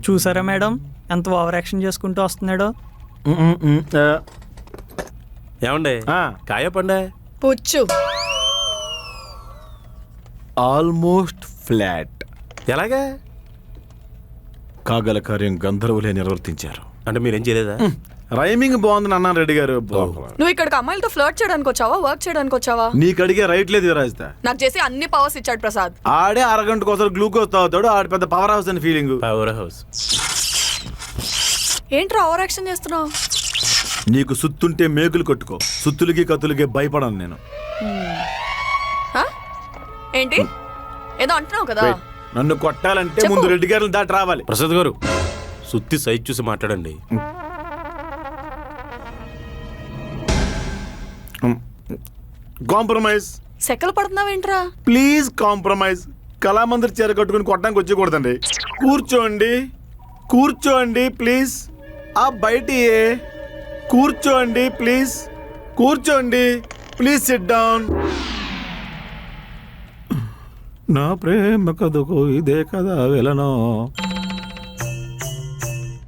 చూసారా మేడం ఎంత over action చేసుకుంటూ వస్తున్నాడో. ఏమండే కాయ పండే పుచ్చు ఆల్మోస్ట్ ఫ్లాట్. ఎలాగా? కాగల కార్యం గంధర్వులే నిర్వర్తించారు. అంటే మీరేం చేయలేదా? రైమింగ్ బాగుందని అన్నాను రెడ్డి గారు. నువ్వు ఇక్కడికి అమ్మాయిలతో ఫ్లర్ట్ చేయడానికి వచ్చావా, వర్క్ చేయడానికి వచ్చావా? నీకు అడిగే రైట్ లేదు రాజిత. నాకు చేసి అన్ని పవర్స్ ఇచ్చాడు ప్రసాద్. ఆడే అరగంటకు ఒకసారి గ్లూకోజ్ తాగుతాడు. ఆడి పెద్ద పవర్ హౌస్ అని ఫీలింగ్. పవర్ హౌస్ ఏంట్రా ఓవర్ యాక్షన్ చేస్తున్నావు? నీకు సుత్తుంటే మేకులు కొట్టుకో, సుత్తులకి కత్తులకి భయపడను నేను. ఏంటి ఏదో అంటున్నావు కదా? నన్ను కొట్టాలంటే ముందు రెడ్డి గారిని దాటి రావాలి. ప్రసాద్ గారు సుత్తి సైజ్ చూసి మాట్లాడండి. కాంప్రమైజ్. సెకలు పడుతున్నావేంట్రా? Please compromise. కళామందిర్ చీర కట్టుకుని కొట్టడానికి వచ్చేకూడదండి. కూర్చోండి కూర్చోండి ప్లీజ్. ఆ బయటి కూర్చోండి ప్లీజ్. కూర్చోండి ప్లీజ్. SIT down. నా ప్రేమ కథకు ఇదే కదా వెళ్ళను.